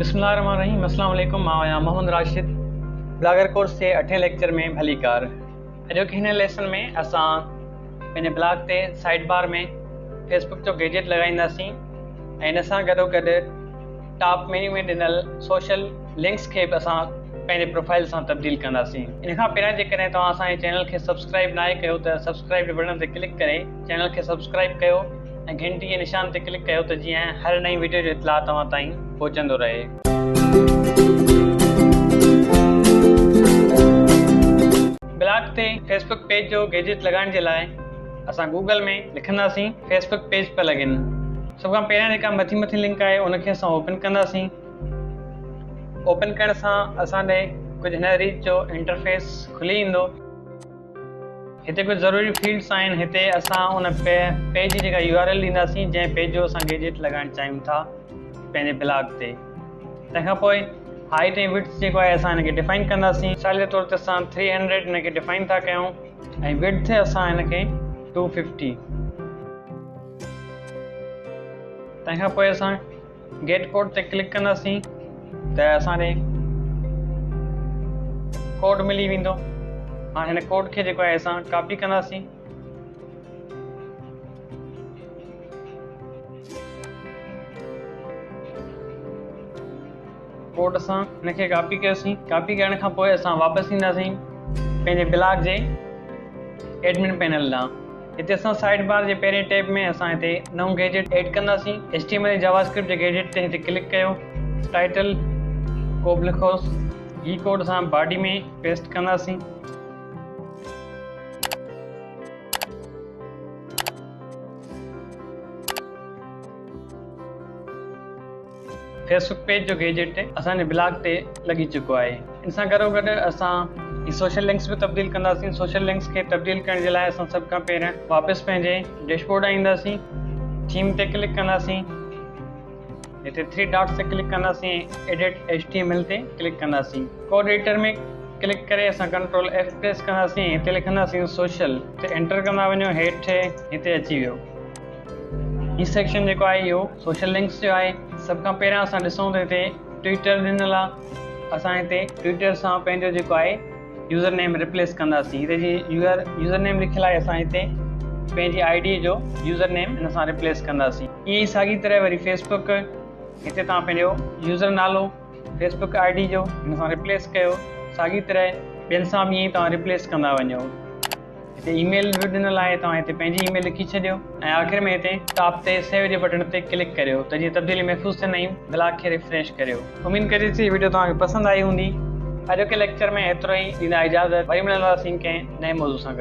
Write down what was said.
बिस्मिल्लाहिर्रहमानिर्रहीम। अस्सलाम वालेकुम। मां आहियां मोहम्मद राशिद, ब्लॉगर कोर्स जे 8 लेक्चर में भली कार। अॼोके हिन लेसन में असां पंहिंजे ब्लॉग ते साइड बार में फेसबुक जो गैजेट लॻाईंदासीं ऐं इन सां गॾोगॾु टॉप मेन्यू में ॾिनल सोशल लिंक्स खे बि असां पंहिंजे प्रोफाइल सां तब्दील कंदासीं। इन खां पहिरियां जेकॾहिं तव्हां असांजे चैनल खे सब्सक्राइब नाहे कयो त सब्सक्राइब जे बटन ते क्लिक करे चैनल खे सब्सक्राइब कयो ऐं घंटी जे निशान ते क्लिक कयो त जीअं हर नई वीडियो जो इतला तव्हां ताईं पहुचंदो रहे। ब्लॉग ते फेसबुक पेज जो गैजेट लॻाइण जे लाइ असां गूगल में लिखंदासीं फेसबुक पेज प्लगइन। सभ खां पहिरियां जेका मथी लिंक आहे उनखे असां ओपन कंदासीं। ओपन करण सां असां ॾे कुझु हिन रीत जो इंटरफेस खुली ईंदो। हिते कुझु ज़रूरी फील्ड्स आहिनि। हिते असां उन पेज जी जेका URL ॾींदासीं जंहिं पेज जो असां गैजेट लॻाइण चाहियूं था पंहिंजे ब्लॉग ते। तंहिंखां पोइ हाइट ऐं विड्थ जेको आहे असां हिनखे डिफाइन कंदासीं। मिसाल जे तौर ते असां 300 हिनखे डिफाइन था कयूं ऐं विड्थ असां हिनखे 250। तंहिंखां पोइ असां गेट कोड ते क्लिक कंदासीं त असांखे कोड मिली वेंदो। हाणे हिन कोड खे जेको आहे असां कॉपी कंदासीं। कोड असां हिनखे कॉपी कयोसीं। कॉपी करण खां पोइ असां वापसि ईंदासीं पंहिंजे ब्लॉग जे एडमिन पैनल ॾांहुं। हिते असां साइड बार जे पहिरें टैब में असां हिते नओं गैजेट ऐड कंदासीं। HTML जावास्क्रिप्ट जे गैजेट ते हिते क्लिक कयो। टाइटल को बि लिखोसि। ही कोड असां बॉडी में पेस्ट कंदासीं। फेसबुक पेज जो गैजेट असांजे ब्लॉग ते लॻी चुको आहे। इन सां गॾोगॾु असां ही सोशल लिंक्स बि तब्दील कंदासीं। सोशल लिंक्स खे तब्दील करण जे लाइ असां सभ खां पहिरियां वापसि पंहिंजे डैशबोर्ड ईंदासीं। थीम ते क्लिक कंदासीं। हिते 3 डॉट्स ते क्लिक कंदासीं। एडिट HTML ते क्लिक कंदासीं। कोड एडिटर में क्लिक करे असां कंट्रोल F प्रेस कंदासीं। हिते लिखंदासीं सोशल। हिते एंटर कंदा वञो। हेठि हिते अची वियो। ही सेक्शन जेको आहे इहो सोशल लिंक्स जो आहे। सभ खां पहिरियां असां ॾिसूं त हिते ट्विटर ॾिनल आहे। असां हिते ट्विटर सां पंहिंजो जेको आहे यूज़र नेम रिप्लेस कंदासीं। हिते जी यूज़र नेम लिखियलु आहे। असां हिते पंहिंजी ID जो यूज़र नेम हिन सां रिप्लेस कंदासीं। ईअं ई साॻी तरह वरी फेसबुक हिते तव्हां पंहिंजो यूज़र नालो फेसबुक ID जो हिन सां रिप्लेस कयो। साॻी तरह ॿियनि सां बि ईअं ई तव्हां रिप्लेस कंदा वञो। हिते ईमेल बि ॾिनल आहे। तव्हां हिते पंहिंजी ईमेल लिखी छॾियो ऐं आख़िर में हिते टॉप ते सेव जे बटन ते क्लिक करियो त जीअं तब्दीली महफ़ूज़ थियनि ऐं ब्लॉग खे रिफ्रेश करियो। उमेद करे थी वीडियो तव्हांखे पसंदि आई हूंदी। अॼोके लेक्चर में एतिरो ई। ॾींदा इजाज़त। वरी मिलंदासीं कंहिं नए मौज़ूअ सां गॾु।